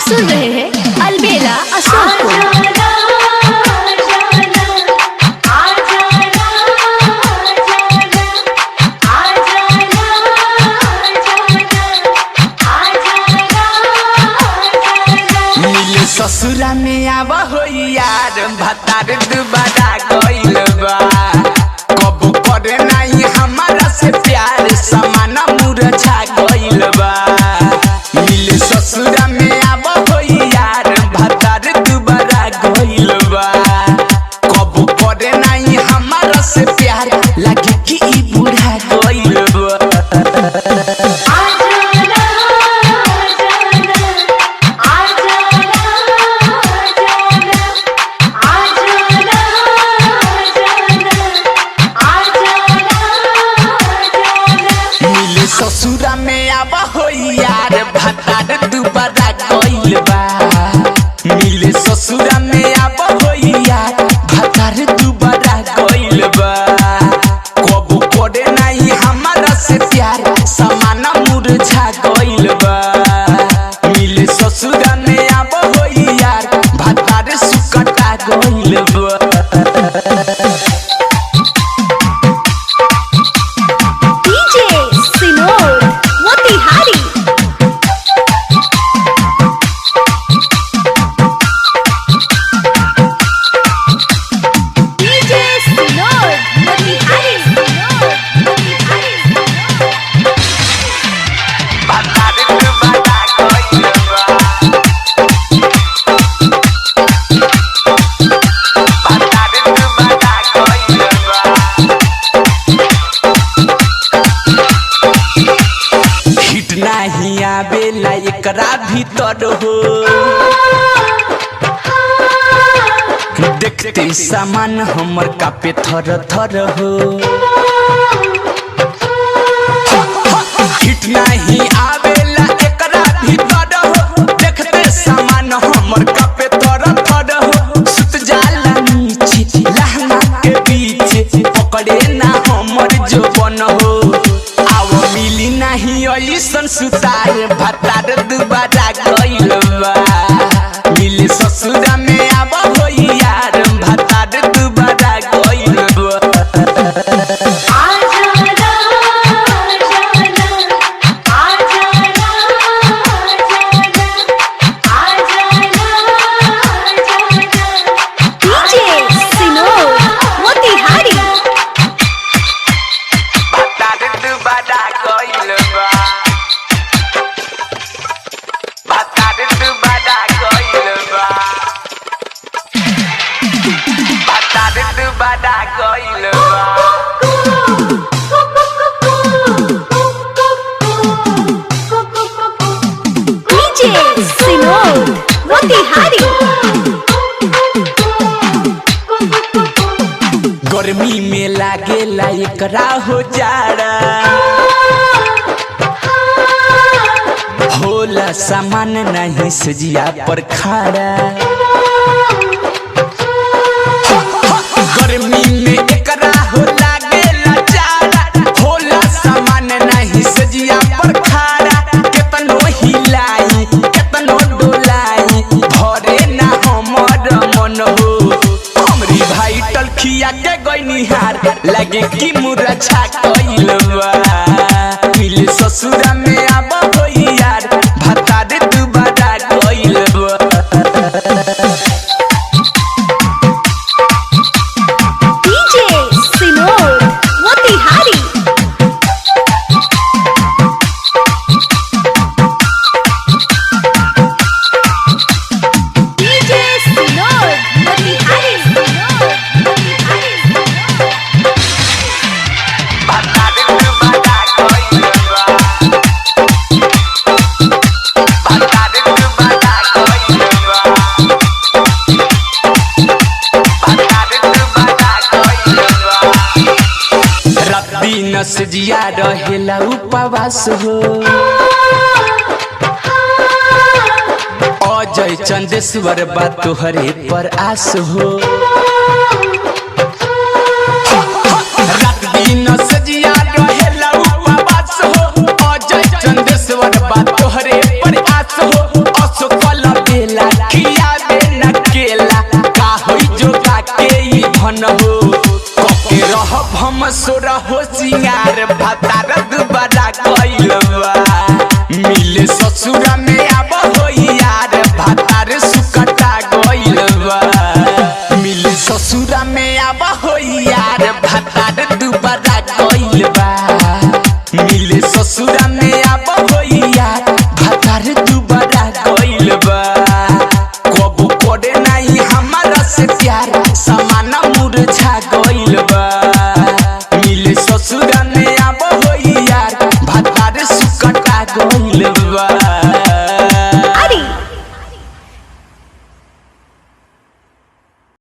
सुन रहे हैं अलबेला अशोक को। ससुरा में आवा हो यार भतार दुबारा गइल बा कबो करे नहीं हमारा से प्यार समाना मुरझा गइल बा मिले ससुरा में आवा हो यार भतार दुबारा गइल बा कबो करे नहीं हमारा से प्यार लगे कि ई बूढ़ा गइल बा। ससुरा में आवा हो यार भतार दुबारा गइल बा मिले ससुरा में आवा हो यार भतार दुबारा गइल बा कबो करे नहीं हमारा से प्यार समाना मुरझा गइल बा मिले ससुरा में आवा हो यार भतार सुकटा गइल बा। नहीं आवेला एकरा भीतर हो देखते सामान हमर कापे थर थर हो हिट नहीं आवेला एकरा भीतर हो देखते सामान हमर कापे थर थर हो सुत जाला नीचे लहंगा के पीछे पकड़े ना हमर जोबन हो मिली नहीं ऐसन सुतार भतार दुबारा गइल बा मिले ससुरा में आवा हो यार भतार दुबारा गइल बा। गर्मी में लागेला एकरा हो जाड़ा होला सामान नहीं सजिया पर खाड़ा गर्मी में एकरा हो लागेला जाड़ा होला सामान नहीं सजिया पर खाड़ा केतनो हिलाई केतनो डोलाई भरे ना हमर मन हो हमरी भाई टलखिया के गइनिहार लगे कि मुरझा गइल बा मिले ससुरा में आवा हो यार भतार दुबारा गइल बा। दिन से जिया रहेला उपवास हो अजय चंदेश्वर बा तोहरे पर आस हो रात दिन से जिया रहेला उपवास हो अजय चंदेश्वर बा तोहरे पर आस हो असकल बेला खियाबे न केला का होई जोगा के ई भन हो कके रहब हम सोरा हो सिंगार भातार दुबारा कइलबा मिले ससुरा में